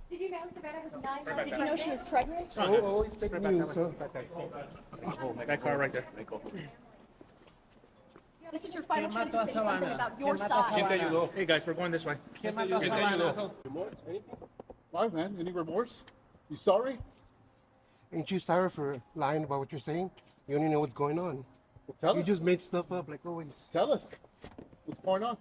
Did you know Savannah was 9 months? Did you know she was pregnant? Always fake news. That car right there. This is your final chance to say something about your side. Hey guys, we're going this way. Why, man? Any remorse? You sorry? Ain't you sorry for lying about what you're saying? You only know what's going on. Well, tell You us. just make stuff up like always. Tell us. What's going on?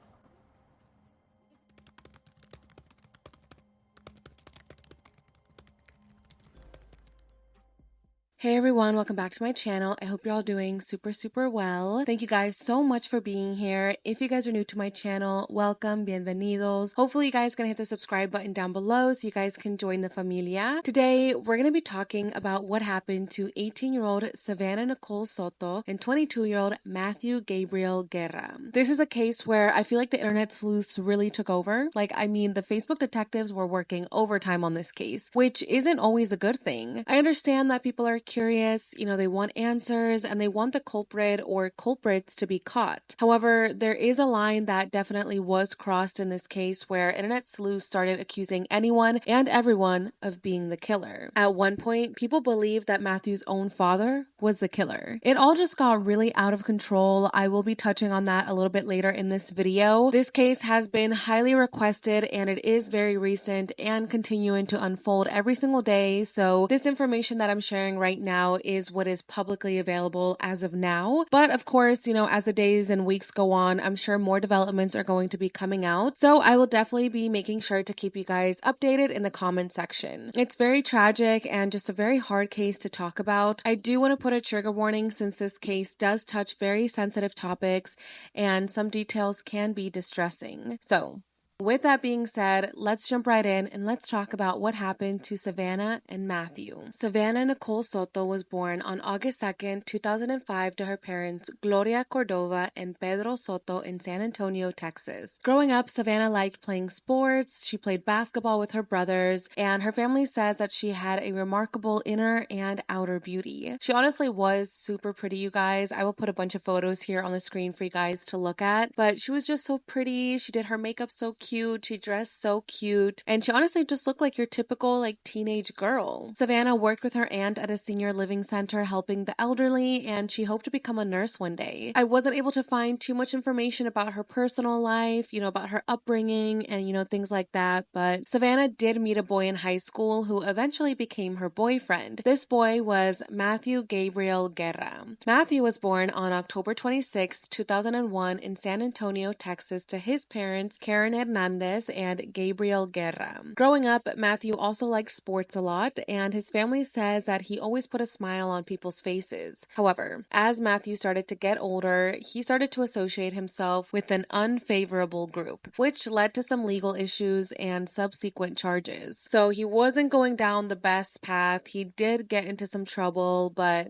Hey everyone, welcome back to my channel. I hope you're all doing super well. Thank you guys so much for being here. If you guys are new to my channel, welcome, bienvenidos. Hopefully you guys are gonna hit the subscribe button down below so you guys can join the familia. Today, we're gonna be talking about what happened to 18-year-old Savanah Nicole Soto and 22-year-old Matthew Gabriel Guerra. This is a case where I feel like the internet sleuths really took over. The Facebook detectives were working overtime on this case, which isn't always a good thing. I understand that people are curious, they want answers and they want the culprit or culprits to be caught. However, there is a line that definitely was crossed in this case where internet sleuths started accusing anyone and everyone of being the killer. At one point, people believed that Matthew's own father was the killer. It all just got really out of control. I will be touching on that a little bit later in this video. This case has been highly requested and it is very recent and continuing to unfold every single day. So this information that I'm sharing right now is what is publicly available as of now. But of course, as the days and weeks go on, I'm sure more developments are going to be coming out. So I will definitely be making sure to keep you guys updated in the comment section. It's very tragic and just a very hard case to talk about. I do want to put a trigger warning since this case does touch very sensitive topics and some details can be distressing. So with that being said, let's jump right in and let's talk about what happened to Savanah and Matthew. Savanah Nicole Soto was born on August 2nd, 2005 to her parents Gloria Cordova and Pedro Soto in San Antonio, Texas. Growing up, Savanah liked playing sports. She played basketball with her brothers, and her family says that she had a remarkable inner and outer beauty. She honestly was super pretty, you guys. I will put a bunch of photos here on the screen for you guys to look at, but she was just so pretty. She did her makeup so cute, she dressed so cute, and she honestly just looked like your typical teenage girl. Savanah worked with her aunt at a senior living center helping the elderly, and she hoped to become a nurse one day. I wasn't able to find too much information about her personal life, about her upbringing and things like that, but Savanah did meet a boy in high school who eventually became her boyfriend. This boy was Matthew Gabriel Guerra. Matthew was born on October 26, 2001 in San Antonio, Texas to his parents Karen Hernandez and Gabriel Guerra. Growing up, Matthew also liked sports a lot, and his family says that he always put a smile on people's faces. However, as Matthew started to get older, he started to associate himself with an unfavorable group, which led to some legal issues and subsequent charges. So he wasn't going down the best path. He did get into some trouble, but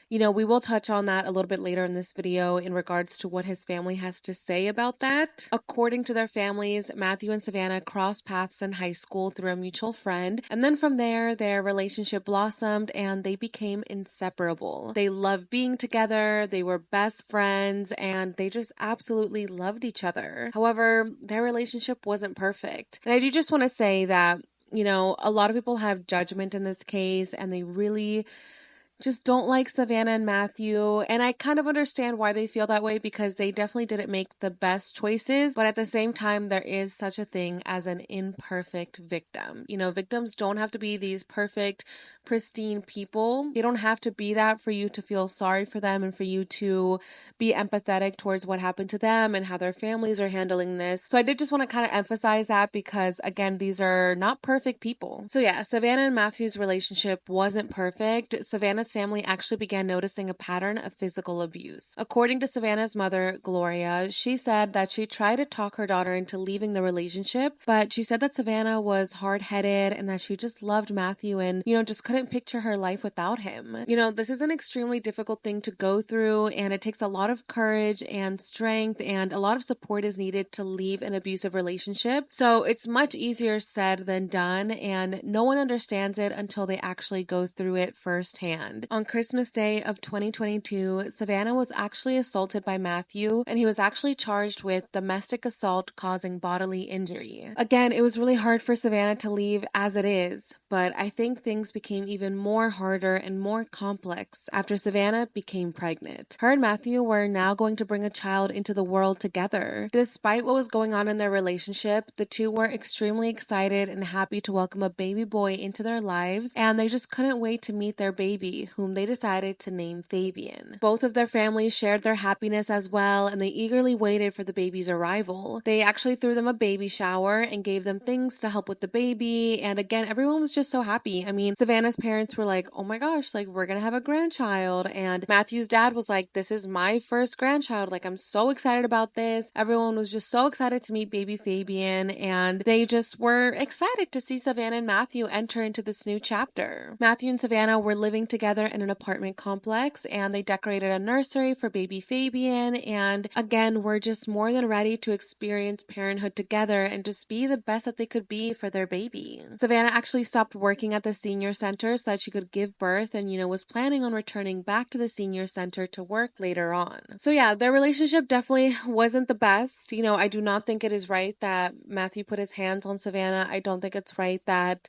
we will touch on that a little bit later in this video in regards to what his family has to say about that. According to their families, Matthew and Savanah crossed paths in high school through a mutual friend, and then from there, their relationship blossomed and they became inseparable. They loved being together, they were best friends, and they just absolutely loved each other. However, their relationship wasn't perfect. And I do just want to say that, a lot of people have judgment in this case, and they really just don't like Savanah and Matthew, and I kind of understand why they feel that way because they definitely didn't make the best choices, but at the same time, there is such a thing as an imperfect victim. Victims don't have to be these perfect, pristine people. They don't have to be that for you to feel sorry for them and for you to be empathetic towards what happened to them and how their families are handling this. So I did just want to kind of emphasize that because, again, these are not perfect people. So yeah, Savanah and Matthew's relationship wasn't perfect. Savanah's family actually began noticing a pattern of physical abuse. According to Savanah's mother, Gloria, she said that she tried to talk her daughter into leaving the relationship, but she said that Savanah was hard-headed and that she just loved Matthew and, just couldn't picture her life without him. This is an extremely difficult thing to go through, and it takes a lot of courage and strength, and a lot of support is needed to leave an abusive relationship. So it's much easier said than done, and no one understands it until they actually go through it firsthand. planned. On Christmas Day of 2022, Savannah was actually assaulted by Matthew, and he was actually charged with domestic assault causing bodily injury. Again, it was really hard for Savannah to leave as it is, but I think things became even more harder and more complex after Savannah became pregnant. Her and Matthew were now going to bring a child into the world together. Despite what was going on in their relationship, the two were extremely excited and happy to welcome a baby boy into their lives, and they just couldn't wait to meet their baby, whom they decided to name Fabian. Both of their families shared their happiness as well, and they eagerly waited for the baby's arrival. They actually threw them a baby shower and gave them things to help with the baby, and again, everyone was just so happy. I mean, Savannah's parents were like, oh my gosh, like, we're gonna have a grandchild, and Matthew's dad was like, this is my first grandchild, like, I'm so excited about this. Everyone was just so excited to meet baby Fabian, and they just were excited to see Savannah and Matthew enter into this new chapter. Matthew and Savannah were living together in an apartment complex, and they decorated a nursery for baby Fabian, and again, were just more than ready to experience parenthood together and just be the best that they could be for their baby. Savannah actually stopped working at the senior center so that she could give birth, and was planning on returning back to the senior center to work later on. So yeah, their relationship definitely wasn't the best. I do not think it is right that Matthew put his hands on Savannah. I don't think it's right that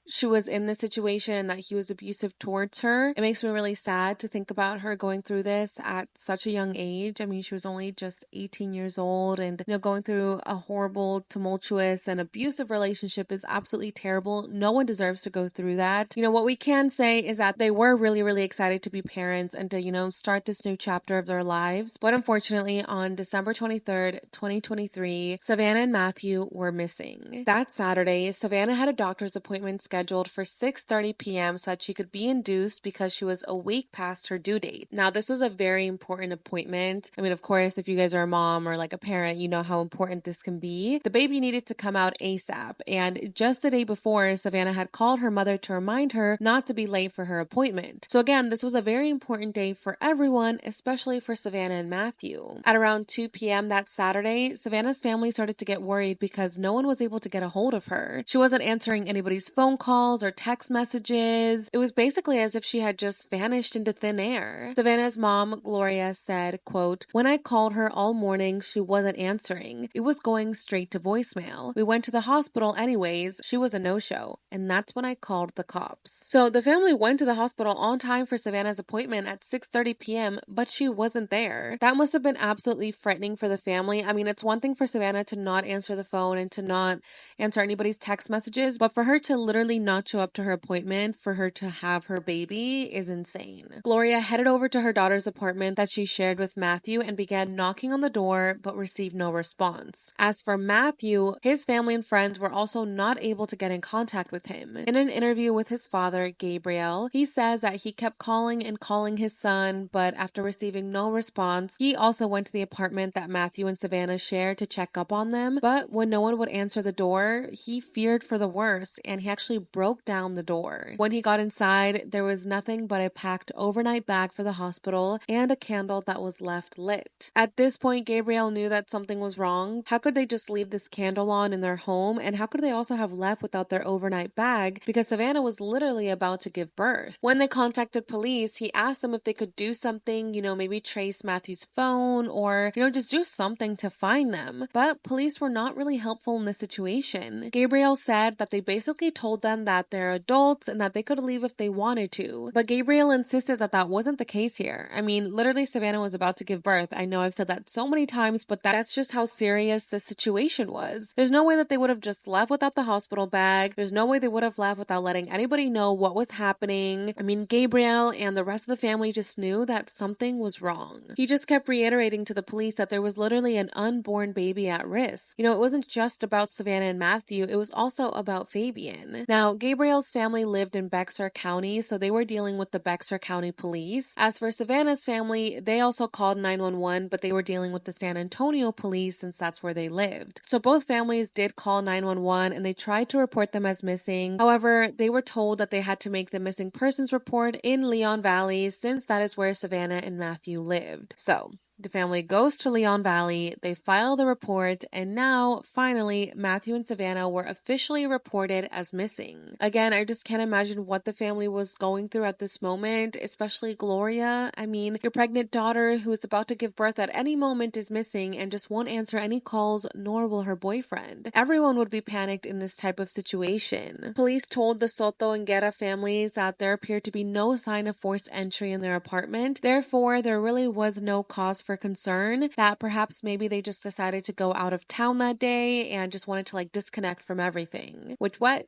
she was in this situation and that he was abusive towards her. It makes me really sad to think about her going through this at such a young age. I mean, she was only just 18 years old, and going through a horrible, tumultuous, and abusive relationship is absolutely terrible. No one deserves to go through that. What we can say is that they were really, really excited to be parents and to, start this new chapter of their lives. But unfortunately, on December 23rd, 2023, Savannah and Matthew were missing. That Saturday, Savannah had a doctor's appointment scheduled for 6:30 p.m. so that she could be induced because she was a week past her due date. Now, this was a very important appointment. I mean, of course, if you guys are a mom or like a parent, you know how important this can be. The baby needed to come out ASAP, and just the day before, Savannah had called her mother to remind her not to be late for her appointment. So again, this was a very important day for everyone, especially for Savannah and Matthew. At around 2 p.m. that Saturday, Savannah's family started to get worried because no one was able to get a hold of her. She wasn't answering anybody's phone calls or text messages. It was basically as if she had just vanished into thin air. Savannah's mom, Gloria, said, quote, "When I called her all morning, she wasn't answering. It was going straight to voicemail. We went to the hospital anyways. She was a no-show. And that's when I called the cops." So the family went to the hospital on time for Savannah's appointment at 6:30 p.m., but she wasn't there. That must have been absolutely frightening for the family. I mean, it's one thing for Savannah to not answer the phone and to not answer anybody's text messages, but for her to literally not show up to her appointment for her to have her baby is insane. Gloria headed over to her daughter's apartment that she shared with Matthew and began knocking on the door but received no response. As for Matthew, his family and friends were also not able to get in contact with him. In an interview with his father, Gabriel, he says that he kept calling and calling his son, but after receiving no response, he also went to the apartment that Matthew and Savannah shared to check up on them, but when no one would answer the door, he feared for the worst and he actually broke down the door. When he got inside, there was nothing but a packed overnight bag for the hospital and a candle that was left lit. At this point, Gabriel knew that something was wrong. How could they just leave this candle on in their home, and how could they also have left without their overnight bag, because Savannah was literally about to give birth. When they contacted police, he asked them if they could do something, maybe trace Matthew's phone or, just do something to find them. But police were not really helpful in this situation. Gabriel said that they basically told them that they're adults and that they could leave if they wanted to. But Gabriel insisted that that wasn't the case here. I mean, literally Savannah was about to give birth. I know I've said that so many times, but that's just how serious the situation was. There's no way that they would have just left without the hospital bag. There's no way they would have left without letting anybody know what was happening. I mean, Gabriel and the rest of the family just knew that something was wrong. He just kept reiterating to the police that there was literally an unborn baby at risk. It wasn't just about Savannah and Matthew, it was also about Fabian. Now, Gabriel's family lived in Bexar County, so they were dealing with the Bexar County police. As for Savannah's family, they also called 911, but they were dealing with the San Antonio police since that's where they lived. So both families did call 911 and they tried to report them as missing. However, they were told that they had to make the missing persons report in Leon Valley since that is where Savannah and Matthew lived. So The family goes to Leon Valley, they file the report, and now, finally, Matthew and Savannah were officially reported as missing. Again, I just can't imagine what the family was going through at this moment, especially Gloria. I mean, your pregnant daughter who is about to give birth at any moment is missing and just won't answer any calls, nor will her boyfriend. Everyone would be panicked in this type of situation. Police told the Soto and Guerra families that there appeared to be no sign of forced entry in their apartment. Therefore, there really was no cause for concern that perhaps maybe they just decided to go out of town that day and just wanted to like disconnect from everything.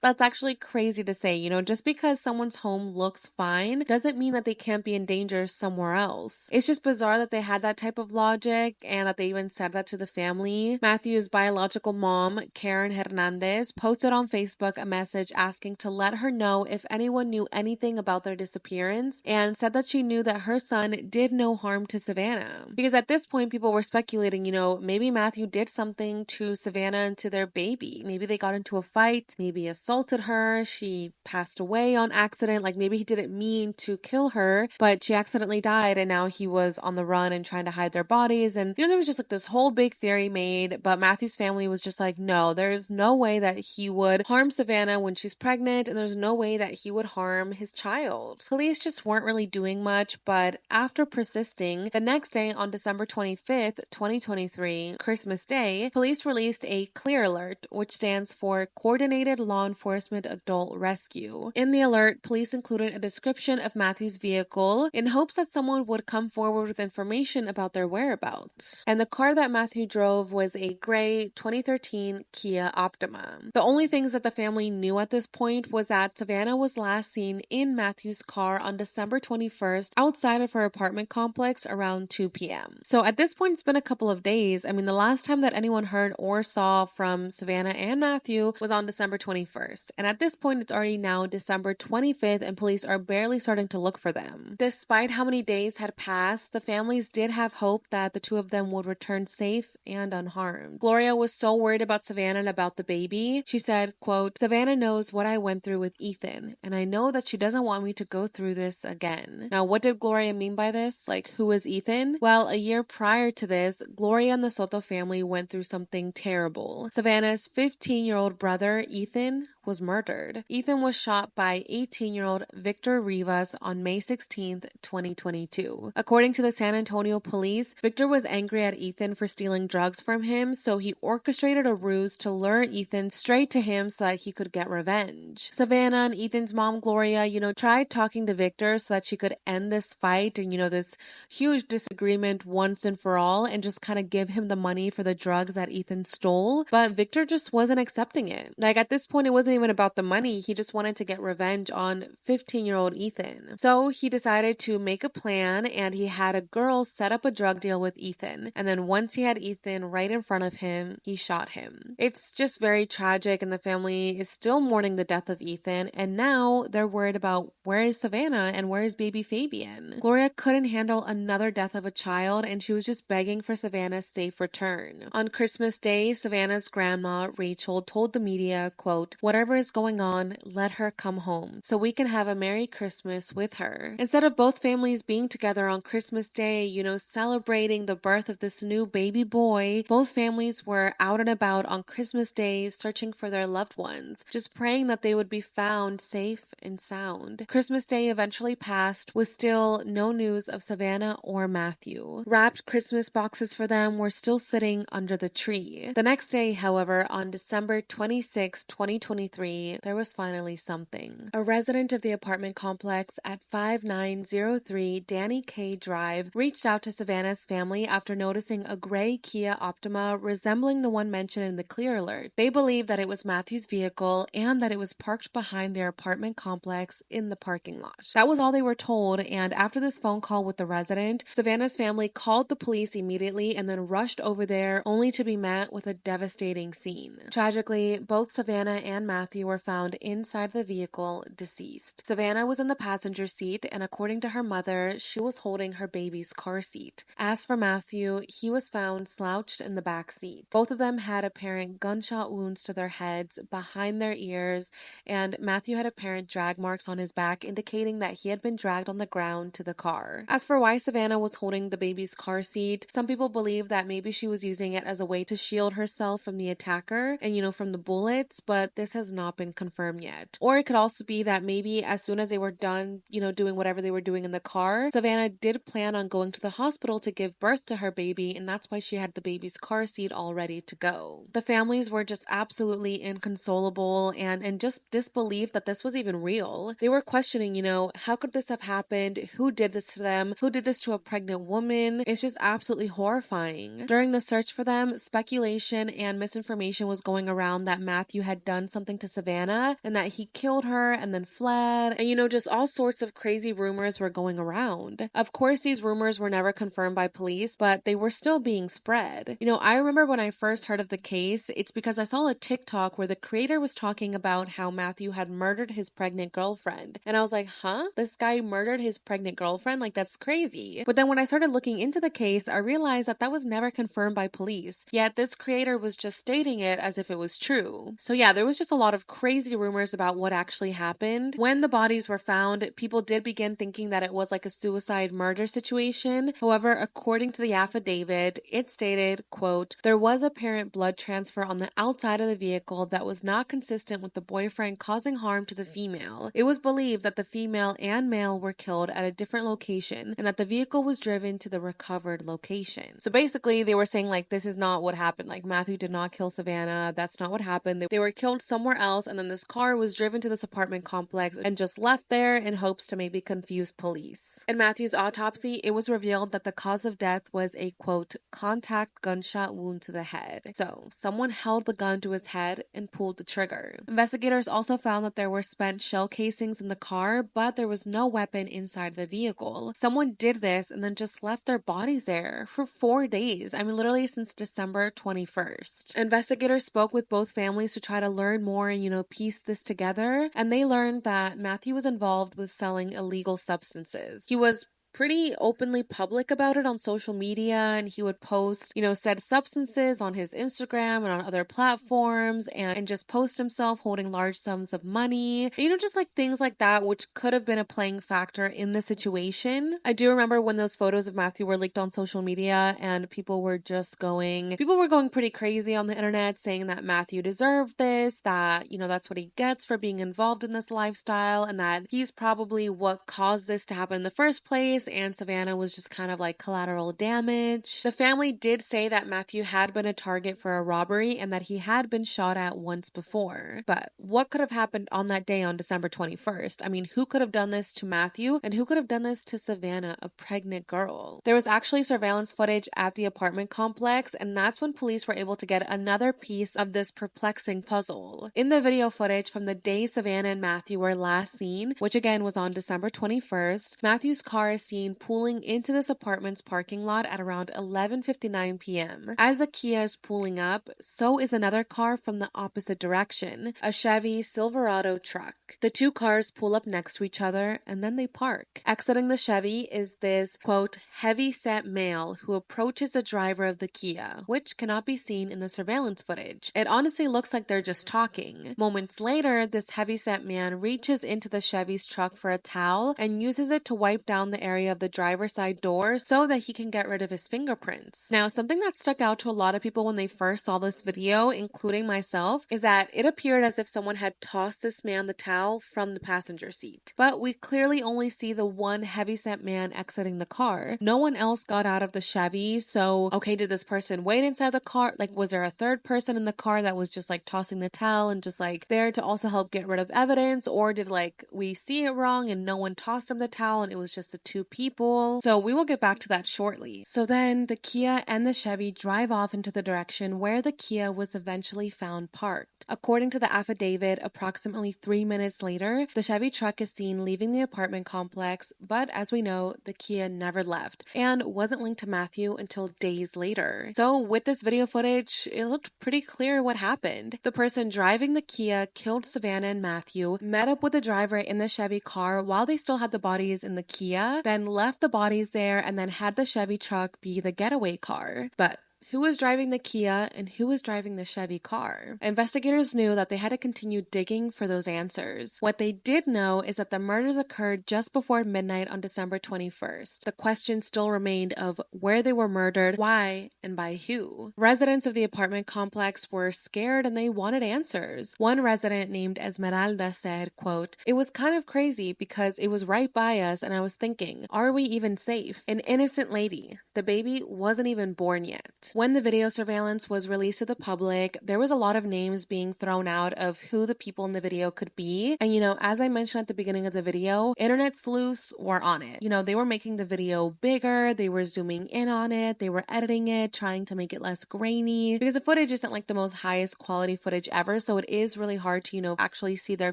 That's actually crazy to say. Just because someone's home looks fine doesn't mean that they can't be in danger somewhere else. It's just bizarre that they had that type of logic and that they even said that to the family. Matthew's biological mom, Karen Hernandez, posted on Facebook a message asking to let her know if anyone knew anything about their disappearance, and said that she knew that her son did no harm to Savannah. Because at this point, people were speculating, maybe Matthew did something to Savannah and to their baby. Maybe they got into a fight, maybe assaulted her, she passed away on accident, like maybe he didn't mean to kill her, but she accidentally died and now he was on the run and trying to hide their bodies. And there was just like this whole big theory made, but Matthew's family was just like, no, there's no way that he would harm Savannah when she's pregnant, and there's no way that he would harm his child. Police just weren't really doing much, but after persisting, the next day on December 25th, 2023, Christmas Day, police released a clear alert, which stands for Coordinated Law Enforcement Adult Rescue. In the alert, police included a description of Matthew's vehicle in hopes that someone would come forward with information about their whereabouts. And the car that Matthew drove was a gray 2013 Kia Optima. The only things that the family knew at this point was that Savannah was last seen in Matthew's car on December 21st outside of her apartment complex around 2 p.m. So at this point, it's been a couple of days. I mean, the last time that anyone heard or saw from Savannah and Matthew was on December 21st. And at this point, it's already now December 25th and police are barely starting to look for them. Despite how many days had passed, the families did have hope that the two of them would return safe and unharmed. Gloria was so worried about Savannah and about the baby. She said, quote, "Savannah knows what I went through with Ethan, and I know that she doesn't want me to go through this again." Now, what did Gloria mean by this? Like, who is Ethan? Well, a year prior to this, Gloria and the Soto family went through something terrible. Savannah's 15-year-old brother, Ethan, was murdered. Ethan was shot by 18-year-old Victor Rivas on May 16th, 2022. According to the San Antonio police, Victor was angry at Ethan for stealing drugs from him, so he orchestrated a ruse to lure Ethan straight to him so that he could get revenge. Savannah and Ethan's mom, Gloria, tried talking to Victor so that she could end this fight and, this huge disagreement once and for all and just kind of give him the money for the drugs that Ethan stole, but Victor just wasn't accepting it. Like, at this point, it wasn't even about the money. He just wanted to get revenge on 15-year-old Ethan. So he decided to make a plan and he had a girl set up a drug deal with Ethan. And then once he had Ethan right in front of him, he shot him. It's just very tragic and the family is still mourning the death of Ethan. And now they're worried about where is Savannah and where is baby Fabian. Gloria couldn't handle another death of a child and she was just begging for Savannah's safe return. On Christmas Day, Savannah's grandma, Rachel, told the media, quote, "Whatever is going on, let her come home so we can have a Merry Christmas with her." Instead of both families being together on Christmas Day, celebrating the birth of this new baby boy, both families were out and about on Christmas Day searching for their loved ones, just praying that they would be found safe and sound. Christmas Day eventually passed with still no news of Savannah or Matthew. Wrapped Christmas boxes for them were still sitting under the tree. The next day, however, on December 26, 2023, there was finally something. A resident of the apartment complex at 5903 Danny K Drive reached out to Savannah's family after noticing a gray Kia Optima resembling the one mentioned in the clear alert. They believed that it was Matthew's vehicle and that it was parked behind their apartment complex in the parking lot. That was all they were told, and after this phone call with the resident, Savannah's family called the police immediately and then rushed over there only to be met with a devastating scene. Tragically, both Savannah and Matthew Matthew were found inside the vehicle, deceased. Savannah was in the passenger seat, and according to her mother, she was holding her baby's car seat. As for Matthew, he was found slouched in the back seat. Both of them had apparent gunshot wounds to their heads, behind their ears, and Matthew had apparent drag marks on his back, indicating that he had been dragged on the ground to the car. As for why Savannah was holding the baby's car seat, some people believe that maybe she was using it as a way to shield herself from the attacker and, from the bullets, but this has not been confirmed yet. Or it could also be that maybe as soon as they were done, doing whatever they were doing in the car, Savannah did plan on going to the hospital to give birth to her baby, and that's why she had the baby's car seat all ready to go. The families were just absolutely inconsolable and just disbelieved that this was even real. They were questioning, how could this have happened? Who did this to them? Who did this to a pregnant woman? It's just absolutely horrifying. During the search for them, speculation and misinformation was going around that Matthew had done something to Savannah and that he killed her and then fled. And just all sorts of crazy rumors were going around. Of course, these rumors were never confirmed by police, but they were still being spread. I remember when I first heard of the case, it's because I saw a TikTok where the creator was talking about how Matthew had murdered his pregnant girlfriend. And I was like, huh? This guy murdered his pregnant girlfriend? Like, that's crazy. But then when I started looking into the case, I realized that was never confirmed by police. Yet this creator was just stating it as if it was true. So yeah, there was just a lot of crazy rumors about what actually happened. When the bodies were found, people did begin thinking that it was like a suicide murder situation. However, according to the affidavit, it stated, quote, there was apparent blood transfer on the outside of the vehicle that was not consistent with the boyfriend causing harm to the female. It was believed that the female and male were killed at a different location and that the vehicle was driven to the recovered location. So basically, they were saying like, this is not what happened. Like, Matthew did not kill Savannah. That's not what happened. They were killed somewhere else, and then this car was driven to this apartment complex and just left there in hopes to maybe confuse police. In Matthew's autopsy, it was revealed that the cause of death was a, quote, contact gunshot wound to the head. So someone held the gun to his head and pulled the trigger. Investigators also found that there were spent shell casings in the car, but there was no weapon inside the vehicle. Someone did this and then just left their bodies there for 4 days. I mean, literally since December 21st. Investigators spoke with both families to try to learn more and, piece this together. And they learned that Matthew was involved with selling illegal substances. He was pretty openly public about it on social media, and he would post, said substances on his Instagram and on other platforms and just post himself holding large sums of money, just like things like that, which could have been a playing factor in the situation. I do remember when those photos of Matthew were leaked on social media and people were going pretty crazy on the internet saying that Matthew deserved this, that, that's what he gets for being involved in this lifestyle, and that he's probably what caused this to happen in the first place, and Savannah was just kind of like collateral damage. The family did say that Matthew had been a target for a robbery and that he had been shot at once before. But what could have happened on that day on December 21st? I mean, who could have done this to Matthew, and who could have done this to Savannah, a pregnant girl? There was actually surveillance footage at the apartment complex, and that's when police were able to get another piece of this perplexing puzzle. In the video footage from the day Savannah and Matthew were last seen, which again was on December 21st, Matthew's car is seen pulling into this apartment's parking lot at around 11:59 p.m. As the Kia is pulling up, so is another car from the opposite direction, a Chevy Silverado truck. The two cars pull up next to each other and then they park. Exiting the Chevy is this, quote, heavy-set male who approaches the driver of the Kia, which cannot be seen in the surveillance footage. It honestly looks like they're just talking. Moments later, this heavy-set man reaches into the Chevy's truck for a towel and uses it to wipe down the area of the driver's side door so that he can get rid of his fingerprints. Now, something that stuck out to a lot of people when they first saw this video, including myself, is that it appeared as if someone had tossed this man the towel from the passenger seat. But we clearly only see the one heavyset man exiting the car. No one else got out of the Chevy, so okay, did this person wait inside the car? Like, was there a third person in the car that was just like tossing the towel and just like there to also help get rid of evidence? Or did like we see it wrong and no one tossed him the towel and it was just the two people. So we will get back to that shortly. So then the Kia and the Chevy drive off into the direction where the Kia was eventually found parked. According to the affidavit, approximately 3 minutes later, the Chevy truck is seen leaving the apartment complex, but as we know, the Kia never left and wasn't linked to Matthew until days later. So with this video footage, it looked pretty clear what happened. The person driving the Kia killed Savannah and Matthew, met up with the driver in the Chevy car while they still had the bodies in the Kia, then left the bodies there and then had the Chevy truck be the getaway car. But who was driving the Kia and who was driving the Chevy car? Investigators knew that they had to continue digging for those answers. What they did know is that the murders occurred just before midnight on December 21st. The question still remained of where they were murdered, why, and by who. Residents of the apartment complex were scared and they wanted answers. One resident named Esmeralda said, quote, "It was kind of crazy because it was right by us and I was thinking, are we even safe? An innocent lady. The baby wasn't even born yet." When the video surveillance was released to the public, there was a lot of names being thrown out of who the people in the video could be. And, as I mentioned at the beginning of the video, internet sleuths were on it. They were making the video bigger, they were zooming in on it, they were editing it, trying to make it less grainy, because the footage isn't like the most highest quality footage ever, so it is really hard to, actually see their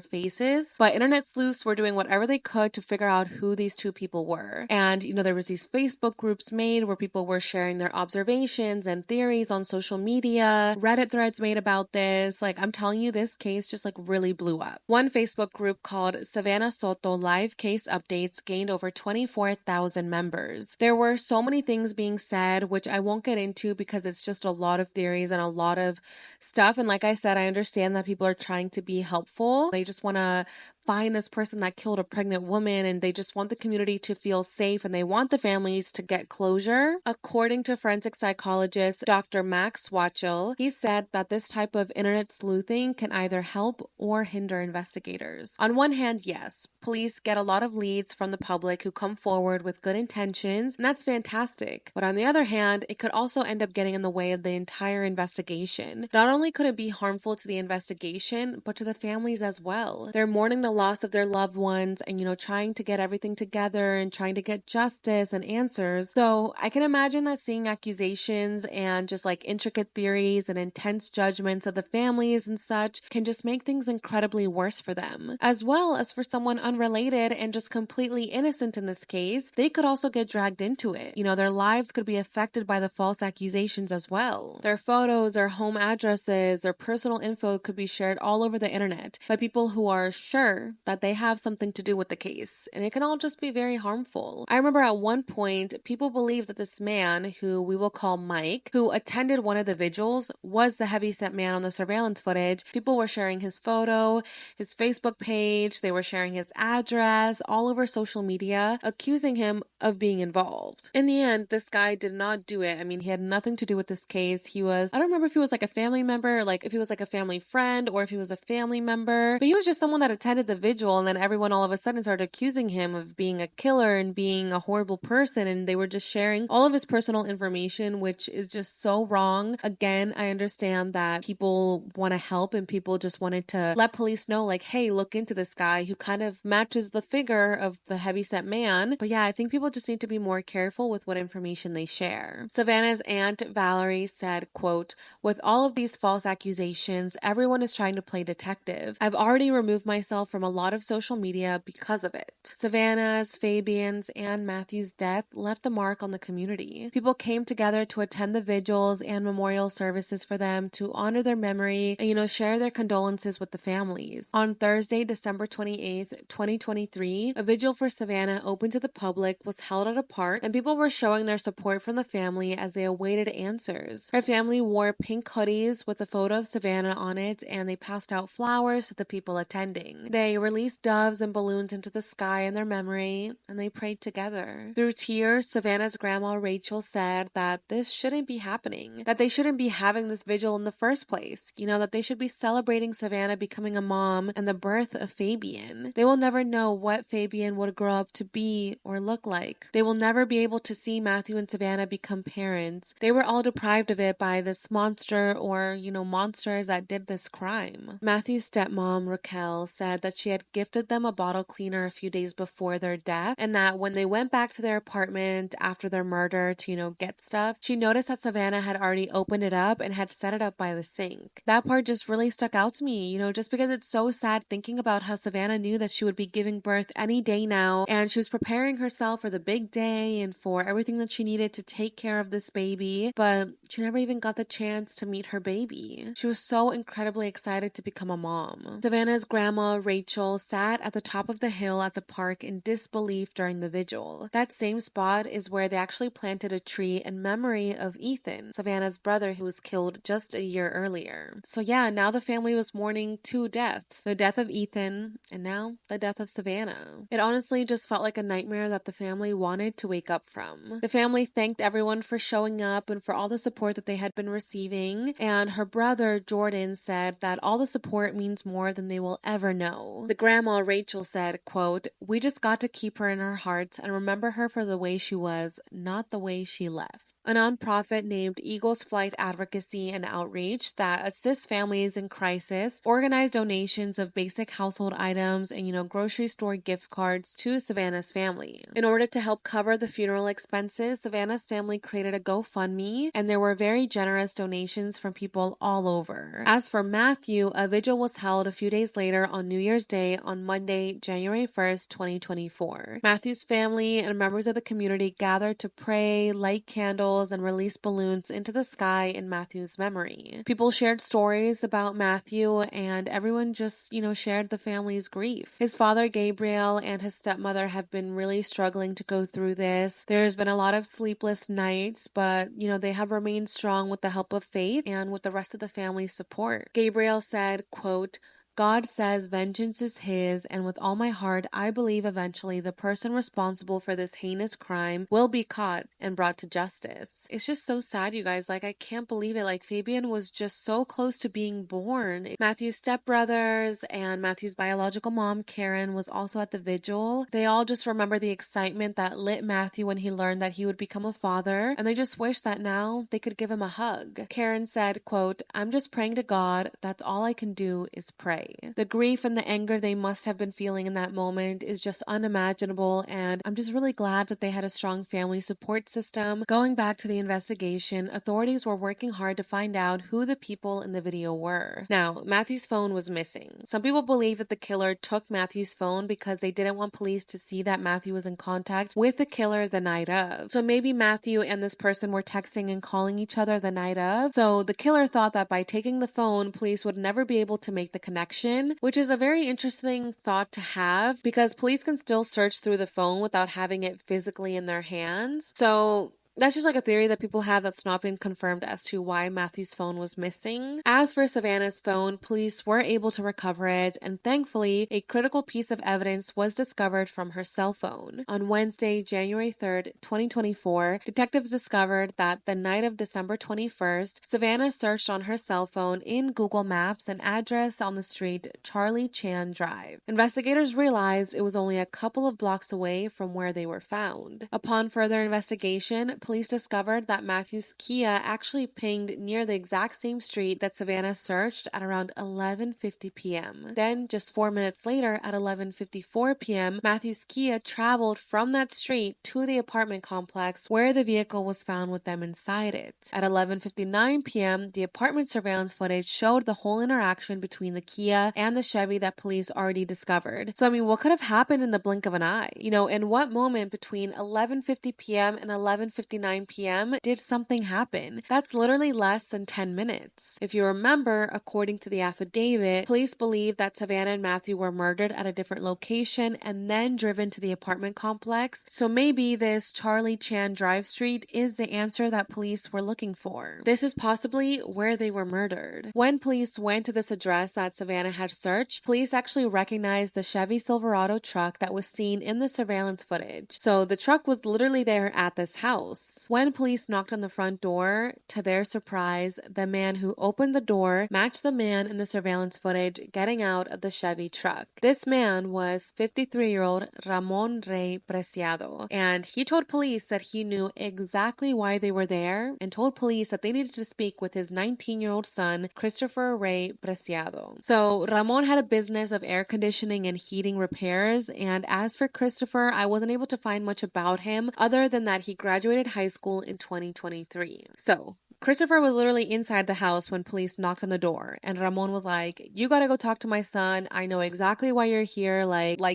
faces. But internet sleuths were doing whatever they could to figure out who these two people were. And, there was these Facebook groups made where people were sharing their observations and theories on social media, Reddit threads made about this. I'm telling you, this case just really blew up. One Facebook group called Savanah Soto Live Case Updates gained over 24,000 members. There were so many things being said, which I won't get into because it's just a lot of theories and a lot of stuff. And like I said, I understand that people are trying to be helpful. They just want to find this person that killed a pregnant woman and they just want the community to feel safe and they want the families to get closure. According to forensic psychologist Dr. Max Wachel, he said that this type of internet sleuthing can either help or hinder investigators. On one hand, yes, police get a lot of leads from the public who come forward with good intentions, and that's fantastic. But on the other hand, it could also end up getting in the way of the entire investigation. Not only could it be harmful to the investigation, but to the families as well. They're mourning the loss of their loved ones and, trying to get everything together and trying to get justice and answers. So I can imagine that seeing accusations and just intricate theories and intense judgments of the families and such can just make things incredibly worse for them. As well as for someone unrelated and just completely innocent in this case, they could also get dragged into it. Their lives could be affected by the false accusations as well. Their photos, their home addresses, their personal info could be shared all over the internet by people who are sure that they have something to do with the case, and it can all just be very harmful. I remember at one point, people believed that this man, who we will call Mike, who attended one of the vigils, was the heavyset man on the surveillance footage. People were sharing his photo, his Facebook page, they were sharing his address all over social media, accusing him of being involved. In the end, this guy did not do it. I mean, he had nothing to do with this case. I don't remember if he was a family member, if he was a family friend, or if he was a family member, but he was just someone that attended the vigil, and then everyone all of a sudden started accusing him of being a killer and being a horrible person, and they were just sharing all of his personal information, which is just so wrong. Again, I understand that people want to help and people just wanted to let police know, hey, look into this guy who kind of matches the figure of the heavyset man. But yeah, I think people just need to be more careful with what information they share. Savannah's aunt Valerie said, quote, "With all of these false accusations, everyone is trying to play detective. I've already removed myself from a lot of social media because of it." Savannah's, Fabian's, and Matthew's death left a mark on the community. People came together to attend the vigils and memorial services for them to honor their memory and, share their condolences with the families. On Thursday, December 28th, 2023, a vigil for Savannah open to the public was held at a park, and people were showing their support from the family as they awaited answers. Her family wore pink hoodies with a photo of Savannah on it, and they passed out flowers to the people attending. They released doves and balloons into the sky in their memory, and they prayed together. Through tears, Savannah's grandma Rachel said that this shouldn't be happening, that they shouldn't be having this vigil in the first place, that they should be celebrating Savannah becoming a mom and the birth of Fabian. They will never know what Fabian would grow up to be or look like. They will never be able to see Matthew and Savannah become parents. They were all deprived of it by this monster or, monsters that did this crime. Matthew's stepmom, Raquel, said that she had gifted them a bottle cleaner a few days before their death, and that when they went back to their apartment after their murder to, get stuff, she noticed that Savannah had already opened it up and had set it up by the sink. That part just really stuck out to me, just because it's so sad thinking about how Savannah knew that she would be giving birth any day now, and she was preparing herself for the big day and for everything that she needed to take care of this baby, but she never even got the chance to meet her baby. She was so incredibly excited to become a mom. Savannah's grandma, Rachel, sat at the top of the hill at the park in disbelief during the vigil. That same spot is where they actually planted a tree in memory of Ethan, Savannah's brother who was killed just a year earlier. So yeah, now the family was mourning two deaths, the death of Ethan and now the death of Savannah. It honestly just felt like a nightmare that the family wanted to wake up from. The family thanked everyone for showing up and for all the support that they had been receiving, and her brother Jordan said that all the support means more than they will ever know. The grandma Rachel said, quote, "We just got to keep her in our hearts and remember her for the way she was, not the way she left." A nonprofit named Eagles Flight Advocacy and Outreach that assists families in crisis organized donations of basic household items and, grocery store gift cards to Savannah's family. In order to help cover the funeral expenses, Savannah's family created a GoFundMe, and there were very generous donations from people all over. As for Matthew, a vigil was held a few days later on New Year's Day on Monday, January 1st, 2024. Matthew's family and members of the community gathered to pray, light candles, and release balloons into the sky in Matthew's memory. People shared stories about Matthew, and everyone just, shared the family's grief. His father, Gabriel, and his stepmother have been really struggling to go through this. There's been a lot of sleepless nights, but, they have remained strong with the help of faith and with the rest of the family's support. Gabriel said, quote, "God says vengeance is his, and with all my heart, I believe eventually the person responsible for this heinous crime will be caught and brought to justice." It's just so sad, you guys. I can't believe it. Fabian was just so close to being born. Matthew's stepbrothers and Matthew's biological mom, Karen, was also at the vigil. They all just remember the excitement that lit Matthew when he learned that he would become a father, and they just wish that now they could give him a hug. Karen said, quote, "I'm just praying to God. That's all I can do is pray." The grief and the anger they must have been feeling in that moment is just unimaginable, and I'm just really glad that they had a strong family support system. Going back to the investigation, authorities were working hard to find out who the people in the video were. Now, Matthew's phone was missing. Some people believe that the killer took Matthew's phone because they didn't want police to see that Matthew was in contact with the killer the night of. So maybe Matthew and this person were texting and calling each other the night of. So the killer thought that by taking the phone, police would never be able to make the connection, which is a very interesting thought to have because police can still search through the phone without having it physically in their hands. So that's just a theory that people have that's not been confirmed as to why Matthew's phone was missing. As for Savannah's phone, police were able to recover it, and thankfully, a critical piece of evidence was discovered from her cell phone. On Wednesday, January 3rd, 2024, detectives discovered that the night of December 21st, Savannah searched on her cell phone in Google Maps an address on the street Charlie Chan Drive. Investigators realized it was only a couple of blocks away from where they were found. Upon further investigation, police discovered that Matthew's Kia actually pinged near the exact same street that Savannah searched at around 11:50 p.m. Then, just 4 minutes later, at 11:54 p.m., Matthew's Kia traveled from that street to the apartment complex where the vehicle was found with them inside it. At 11:59 p.m., the apartment surveillance footage showed the whole interaction between the Kia and the Chevy that police already discovered. So, what could have happened in the blink of an eye? In what moment between 11:50 p.m. and 11:59 p.m. did something happen? That's literally less than 10 minutes. If you remember, according to the affidavit, police believe that Savannah and Matthew were murdered at a different location and then driven to the apartment complex. So maybe this Charlie Chan Drive Street is the answer that police were looking for. This is possibly where they were murdered. When police went to this address that Savannah had searched, police actually recognized the Chevy Silverado truck that was seen in the surveillance footage. So the truck was literally there at this house. house. When police knocked on the front door, to their surprise, the man who opened the door matched the man in the surveillance footage getting out of the Chevy truck. This man was 53-year-old Ramon Preciado, and he told police that he knew exactly why they were there and told police that they needed to speak with his 19-year-old son, Christopher Ray Preciado. So Ramon had a business of air conditioning and heating repairs, and as for Christopher, I wasn't able to find much about him other than that he graduated high school in 2023. So Christopher was literally inside the house when police knocked on the door, and Ramon was like, "You gotta go talk to my son. I know exactly why you're here.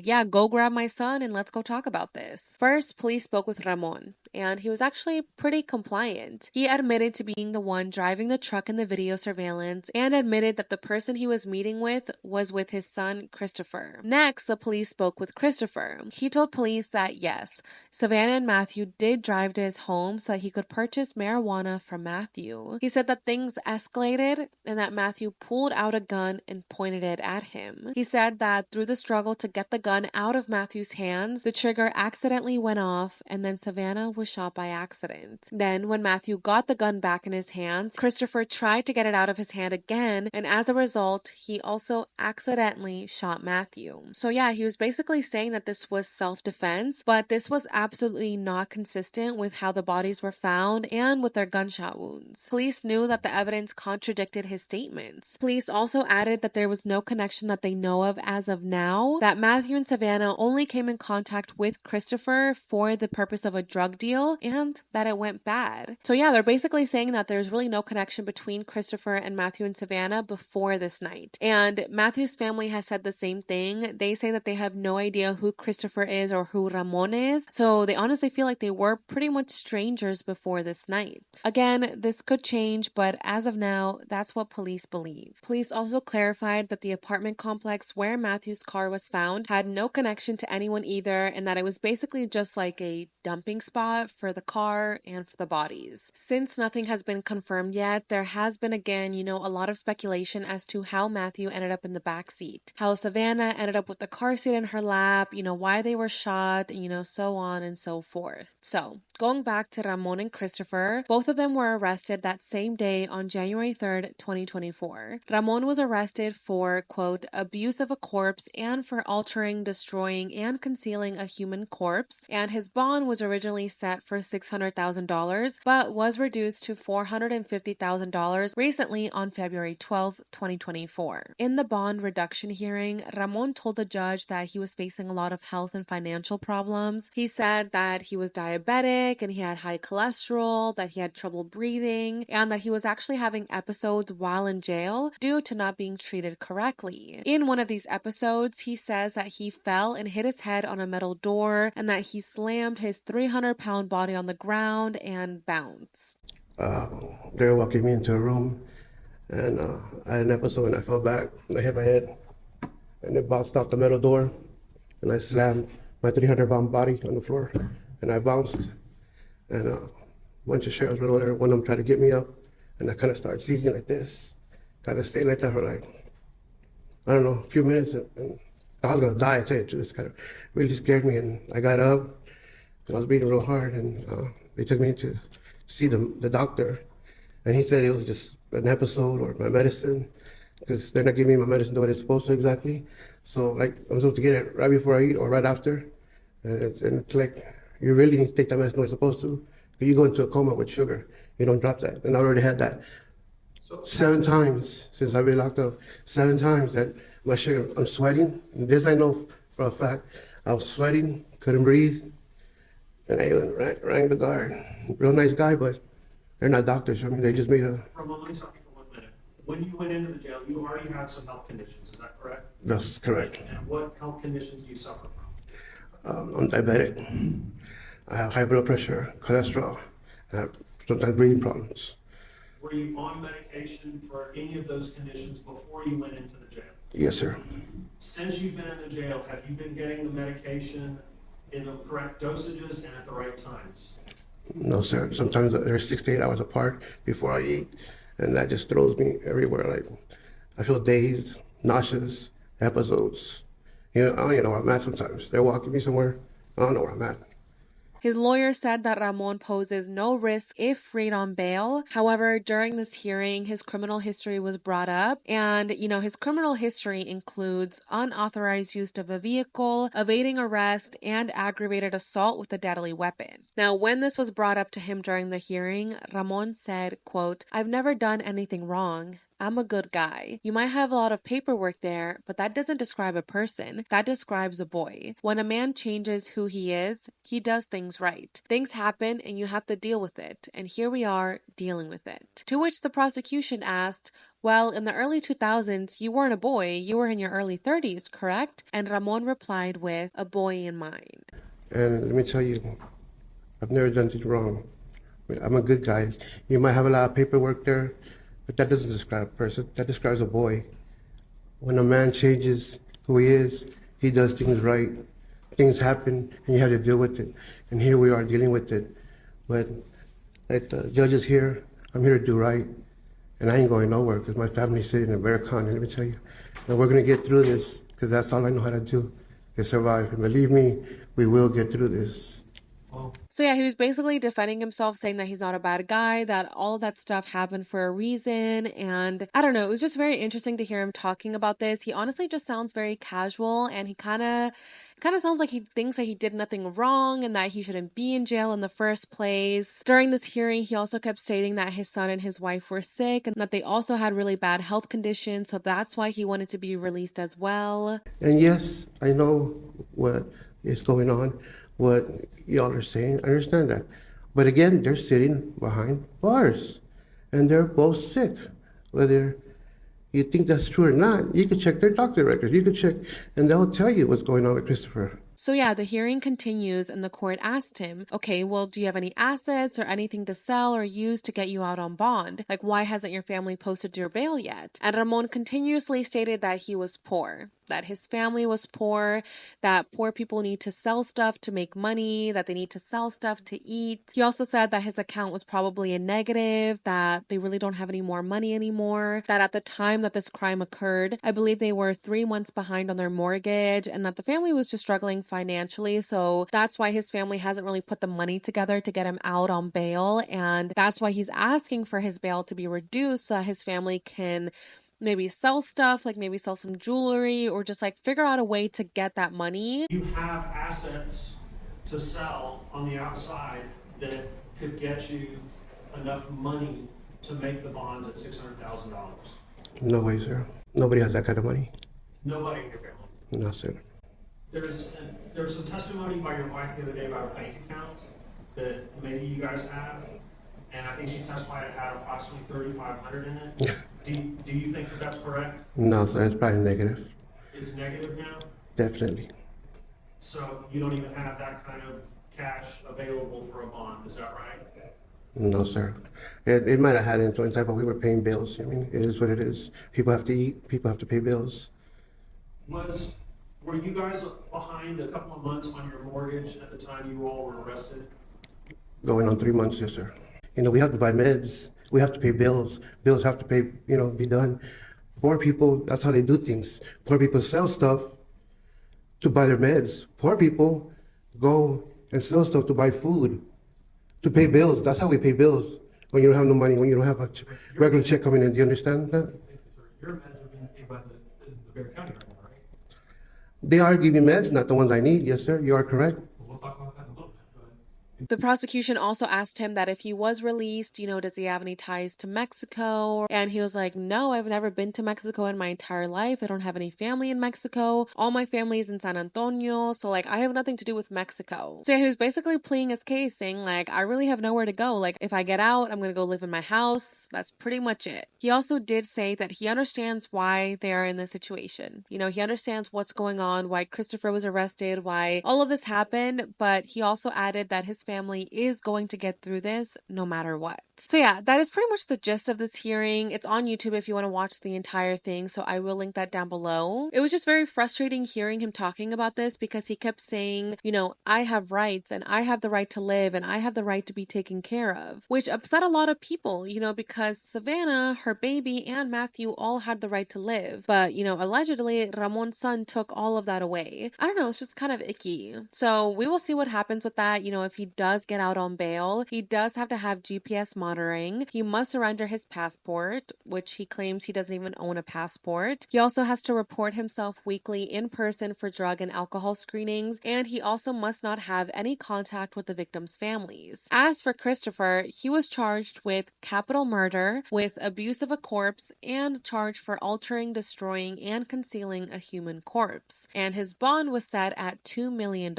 Yeah, go grab my son and let's go talk about this." First, police spoke with Ramon, and he was actually pretty compliant. He admitted to being the one driving the truck in the video surveillance and admitted that the person he was meeting with was with his son, Christopher. Next, the police spoke with Christopher. He told police that yes, Savannah and Matthew did drive to his home so that he could purchase marijuana from Matthew. He said that things escalated and that Matthew pulled out a gun and pointed it at him. He said that through the struggle to get the gun out of Matthew's hands, the trigger accidentally went off and then Savannah was shot by accident. Then when Matthew got the gun back in his hands, Christopher tried to get it out of his hand again, and as a result, he also accidentally shot Matthew. So yeah, he was basically saying that this was self-defense, but this was absolutely not consistent with how the bodies were found and with their gunshot wounds. Police knew that the evidence contradicted his statements. Police also added that there was no connection that they know of as of now, that Matthew and Savannah only came in contact with Christopher for the purpose of a drug deal and that it went bad. So yeah, they're basically saying that there's really no connection between Christopher and Matthew and Savannah before this night. And Matthew's family has said the same thing. They say that they have no idea who Christopher is or who Ramon is, so they honestly feel like they were pretty much strangers before this night. Again, this could change, but as of now, that's what police believe. Police also clarified that the apartment complex where Matthew's car was found had no connection to anyone either, and that it was basically just like a dumping spot for the car and for the bodies. Since nothing has been confirmed yet, there has been again, a lot of speculation as to how Matthew ended up in the back seat, how Savannah ended up with the car seat in her lap, why they were shot, so on and so forth. So, going back to Ramon and Christopher, both of them were arrested that same day on January 3rd, 2024. Ramon was arrested for, quote, abuse of a corpse and for altering, destroying, and concealing a human corpse, and his bond was originally set for $600,000, but was reduced to $450,000 recently on February 12, 2024. In the bond reduction hearing, Ramon told the judge that he was facing a lot of health and financial problems. He said that he was diabetic and he had high cholesterol, that he had trouble breathing, and that he was actually having episodes while in jail due to not being treated correctly. In one of these episodes, he says that he fell and hit his head on a metal door and that he slammed his 300-pound body on the ground and bounced. They were walking me into a room, and I had an episode and I fell back and I hit my head and it bounced off the metal door and I slammed my 300-pound body on the floor and I bounced, and a bunch of sheriffs went over there. One of them tried to get me up and I kind of started seizing like this, kind of stayed like that for I don't know, a few minutes, and I was gonna die. I tell you the truth, it's kind of really scared me, and I got up and I was breathing real hard, and they took me to see the doctor, and he said it was just an episode or my medicine, because they're not giving me my medicine the way they're supposed to exactly. So I'm supposed to get it right before I eat or right after, and it's like you really need to take that medicine the way you're supposed to. But you go into a coma with sugar, you don't drop that, and I already had that. 7 times since I've been locked up, 7 times that my sugar, I'm sweating. And this I know for a fact. I was sweating, couldn't breathe, and I rang the guard. Real nice guy, but they're not doctors. I mean, they just made a. Ramon, let me stop you for 1 minute. When you went into the jail, you already had some health conditions, is that correct? That's correct. And what health conditions do you suffer from? I'm diabetic. I have high blood pressure, cholesterol. I have sometimes breathing problems. Were you on medication for any of those conditions before you went into the jail? Yes, sir. Since you've been in the jail, have you been getting the medication in the correct dosages and at the right times? No, sir. Sometimes they're 6 to 8 hours apart before I eat, and that just throws me everywhere. I feel dazed, nauseous, episodes. I don't even know where I'm at sometimes. They're walking me somewhere. I don't know where I'm at. His lawyer said that Ramon poses no risk if freed on bail. However, during this hearing, his criminal history was brought up, and his criminal history includes unauthorized use of a vehicle, evading arrest, and aggravated assault with a deadly weapon. Now, when this was brought up to him during the hearing, Ramon said, quote, "I've never done anything wrong. I'm a good guy. You might have a lot of paperwork there, but that doesn't describe a person. That describes a boy. When a man changes who he is, he does things right. Things happen and you have to deal with it. And here we are dealing with it." To which the prosecution asked, "Well, in the early 2000s, you weren't a boy. You were in your early 30s, correct?" And Ramon replied with, "A boy in mind." And let me tell you, I've never done anything wrong. I'm a good guy. You might have a lot of paperwork there, but that doesn't describe a person. That describes a boy. When a man changes who he is, he does things right. Things happen, and you have to deal with it. And here we are dealing with it. But like the judges here, I'm here to do right. And I ain't going nowhere because my family's sitting in Veracon. And let me tell you, we're going to get through this because that's all I know how to do is survive. And believe me, we will get through this. So yeah, he was basically defending himself, saying that he's not a bad guy, that all of that stuff happened for a reason. And I don't know, it was just very interesting to hear him talking about this. He honestly just sounds very casual, and he kind of sounds like he thinks that he did nothing wrong and that he shouldn't be in jail in the first place. During this hearing, he also kept stating that his son and his wife were sick and that they also had really bad health conditions, so that's why he wanted to be released as well. And yes, I know what is going on, what y'all are saying. I understand that. But again, they're sitting behind bars and they're both sick. Whether you think that's true or not, you can check their doctor records. You can check and they'll tell you what's going on with Christopher. So yeah, the hearing continues and the court asked him, okay, well, do you have any assets or anything to sell or use to get you out on bond? Like, why hasn't your family posted your bail yet? And Ramon continuously stated that he was poor, that his family was poor, that poor people need to sell stuff to make money, that they need to sell stuff to eat. He also said that his account was probably a negative, that they really don't have any more money anymore, that at the time that this crime occurred, I believe they were 3 months behind on their mortgage, and that the family was just struggling financially. So that's why his family hasn't really put the money together to get him out on bail. And that's why he's asking for his bail to be reduced so that his family can maybe sell stuff, like maybe sell some jewelry or just like figure out a way to get that money. You have assets to sell on the outside that could get you enough money to make the bonds at $600,000. No way, sir. Nobody has that kind of money. Nobody in your family. No, sir. There was some testimony by your wife the other day about a bank account that maybe you guys have, and I think she testified it had approximately $3,500 in it. Do you think that that's correct? No, sir. It's probably negative. It's negative now? Definitely. So you don't even have that kind of cash available for a bond, is that right? No, sir. It might have had influence, but we were paying bills. I mean, it is what it is. People have to eat. People have to pay bills. Were you guys behind a couple of months on your mortgage at the time you all were arrested? Going on 3 months, yes, sir. We have to buy meds. We have to pay bills. Bills have to pay, be done. Poor people, that's how they do things. Poor people sell stuff to buy their meds. Poor people go and sell stuff to buy food, to pay bills. That's how we pay bills. When you don't have no money, when you don't have a regular check coming in. Do you understand that? Your meds are being paid by the Bexar County right now, right? They are giving meds, not the ones I need. Yes, sir. You are correct. We'll talk about that in a little bit. The prosecution also asked him that if he was released, does he have any ties to Mexico? And he was like, no, I've never been to Mexico in my entire life. I don't have any family in Mexico. All my family is in San Antonio. So I have nothing to do with Mexico. So yeah, he was basically pleading his case, saying I really have nowhere to go. If I get out, I'm going to go live in my house. That's pretty much it. He also did say that he understands why they are in this situation. He understands what's going on, why Christopher was arrested, why all of this happened. But he also added that his family is going to get through this no matter what. So yeah, that is pretty much the gist of this hearing. It's on YouTube if you want to watch the entire thing, so I will link that down below. It was just very frustrating hearing him talking about this because he kept saying, you know, I have rights and I have the right to live and I have the right to be taken care of, which upset a lot of people, you know, because Savannah, her baby, and Matthew all had the right to live. But, you know, allegedly, Ramon's son took all of that away. I don't know, it's just kind of icky. So we will see what happens with that. You know, if he does get out on bail, he does have to have GPS monitoring. He must surrender his passport, which he claims he doesn't even own a passport. He also has to report himself weekly in person for drug and alcohol screenings, and he also must not have any contact with the victims' families. As for Christopher, he was charged with capital murder, with abuse of a corpse, and charged for altering, destroying, and concealing a human corpse. And his bond was set at $2 million.